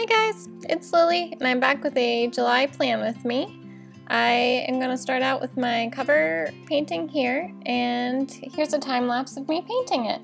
guys, it's Lily and I'm back with a July plan with me. I am going to start out with my cover painting here, and here's a time lapse of me painting it.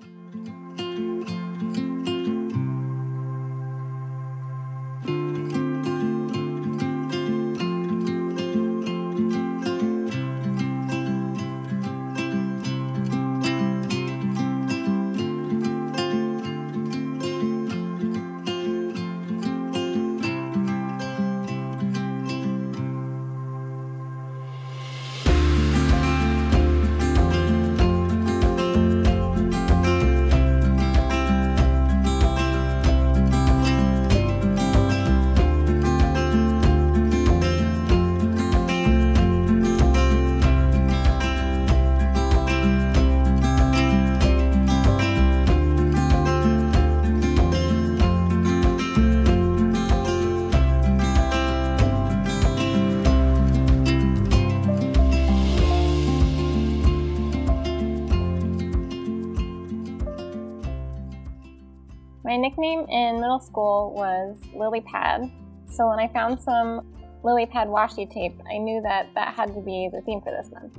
My nickname in middle school was Lily Pad, so when I found some Lily Pad washi tape, I knew that that had to be the theme for this month.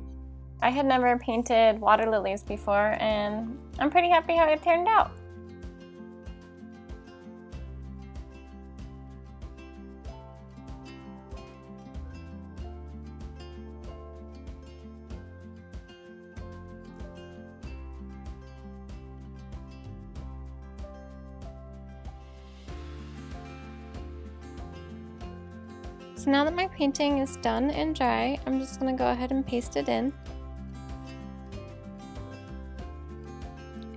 I had never painted water lilies before, and I'm pretty happy how it turned out. So now that my painting is done and dry, I'm just going to go ahead and paste it in.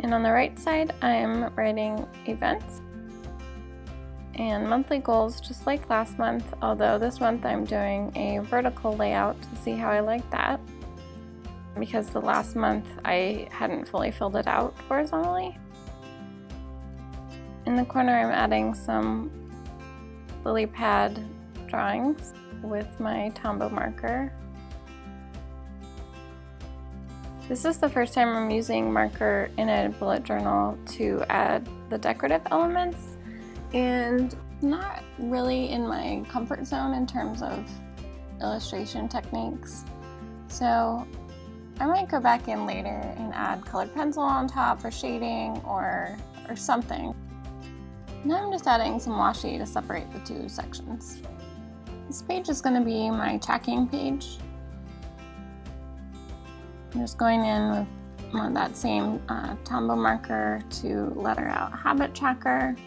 And on the right side, I'm writing events and monthly goals just like last month, although this month I'm doing a vertical layout to see how I like that, because the last month I hadn't fully filled it out horizontally. In the corner, I'm adding some lily pad drawings with my Tombow marker. This is the first time I'm using marker in a bullet journal to add the decorative elements, and not really in my comfort zone in terms of illustration techniques. So I might go back in later and add colored pencil on top for shading or something. Now I'm just adding some washi to separate the two sections. This page is going to be my tracking page. I'm just going in with that same Tombow marker to letter out habit tracker.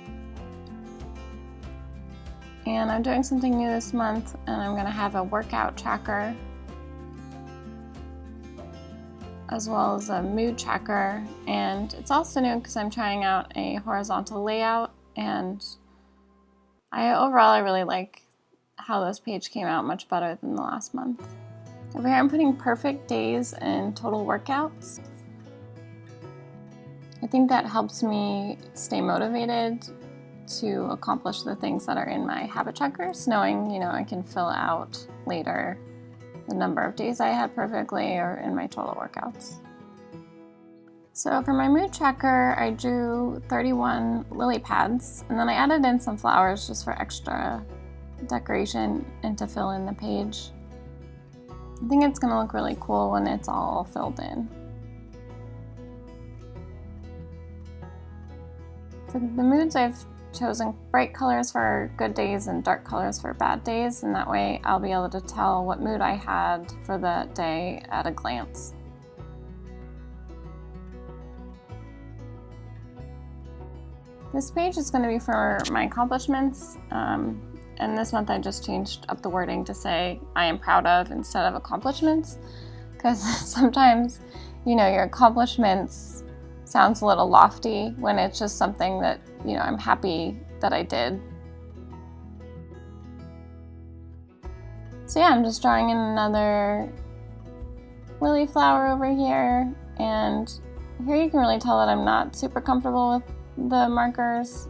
And I'm doing something new this month, and I'm going to have a workout tracker as well as a mood tracker. And it's also new because I'm trying out a horizontal layout, and overall I really like how this page came out much better than the last month. Over here I'm putting perfect days and total workouts. I think that helps me stay motivated to accomplish the things that are in my habit trackers, knowing, I can fill out later the number of days I had perfectly or in my total workouts. So for my mood tracker, I drew 31 lily pads, and then I added in some flowers just for extra decoration and to fill in the page. I think it's going to look really cool when it's all filled in. For the moods, I've chosen bright colors for good days and dark colors for bad days, and that way I'll be able to tell what mood I had for that day at a glance. This page is going to be for my accomplishments. And this month I just changed up the wording to say I am proud of instead of accomplishments, because sometimes, your accomplishments sounds a little lofty when it's just something that, I'm happy that I did. So yeah, I'm just drawing in another lily flower over here, and here you can really tell that I'm not super comfortable with the markers.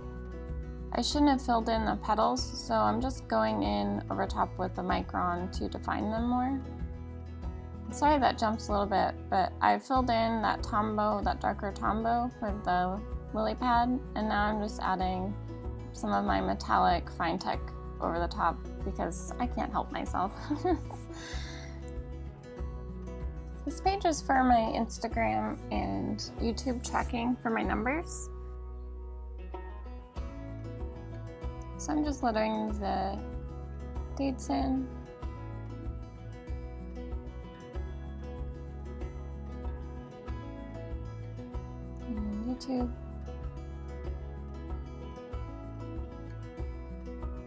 I shouldn't have filled in the petals, so I'm just going in over top with the micron to define them more. Sorry that jumps a little bit, but I filled in that Tombow, that darker Tombow for the lily pad, and now I'm just adding some of my metallic fine tech over the top because I can't help myself. This page is for my Instagram and YouTube tracking for my numbers. So I'm just lettering the dates in. And YouTube.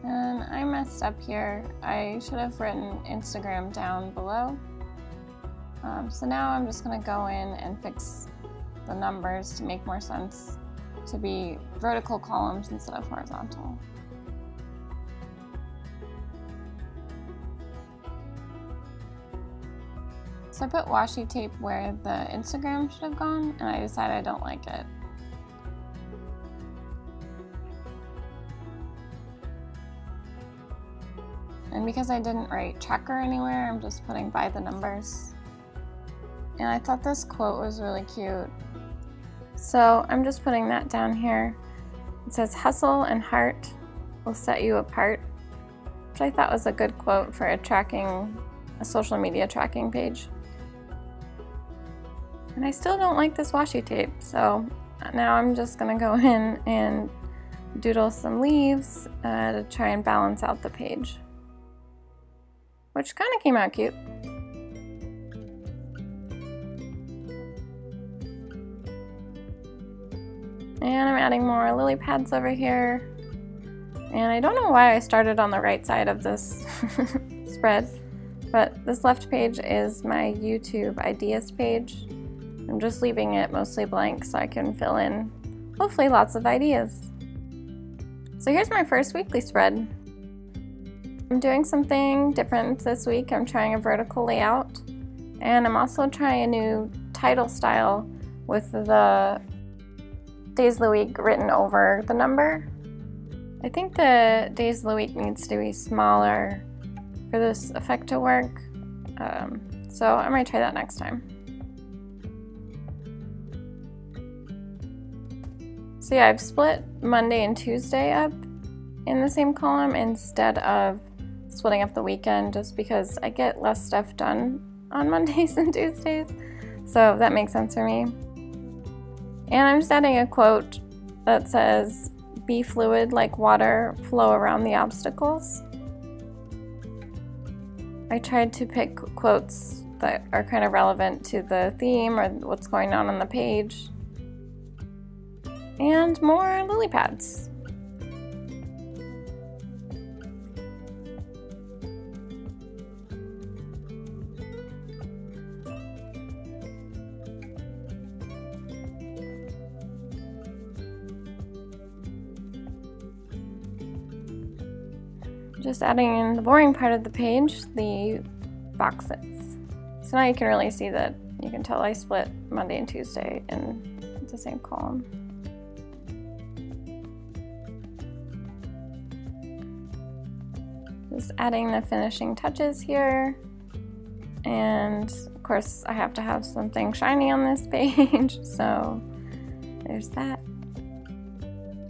And I messed up here. I should have written Instagram down below. So now I'm just going to go in and fix the numbers to make more sense to be vertical columns instead of horizontal. So I put washi tape where the Instagram should have gone, and I decided I don't like it. And because I didn't write tracker anywhere, I'm just putting by the numbers. And I thought this quote was really cute. So I'm just putting that down here. It says, "Hustle and heart will set you apart," which I thought was a good quote for a social media tracking page. And I still don't like this washi tape, so now I'm just gonna go in and doodle some leaves to try and balance out the page, which kind of came out cute. And I'm adding more lily pads over here. And I don't know why I started on the right side of this spread, but this left page is my YouTube ideas page. I'm just leaving it mostly blank so I can fill in, hopefully, lots of ideas. So here's my first weekly spread. I'm doing something different this week. I'm trying a vertical layout, and I'm also trying a new title style with the days of the week written over the number. I think the days of the week needs to be smaller for this effect to work, so I might try that next time. So yeah, I've split Monday and Tuesday up in the same column instead of splitting up the weekend, just because I get less stuff done on Mondays and Tuesdays, so that makes sense for me. And I'm just adding a quote that says, "Be fluid like water, flow around the obstacles." I tried to pick quotes that are kind of relevant to the theme or what's going on the page. And more lily pads. Just adding in the boring part of the page, the boxes. So now you can really see that, you can tell I split Monday and Tuesday in the same column. Just adding the finishing touches here. And of course I have to have something shiny on this page, so there's that.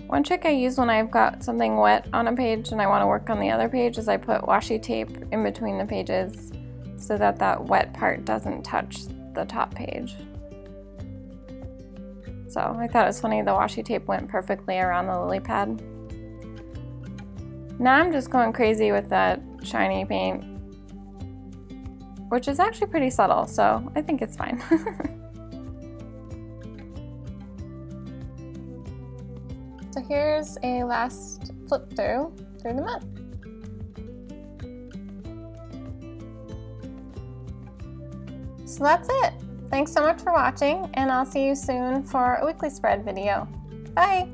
One trick I use when I've got something wet on a page and I want to work on the other page is I put washi tape in between the pages so that that wet part doesn't touch the top page. So I thought it was funny the washi tape went perfectly around the lily pad. Now I'm just going crazy with that shiny paint, which is actually pretty subtle, so I think it's fine. So here's a last flip through the month. So that's it. Thanks so much for watching, and I'll see you soon for a weekly spread video. Bye!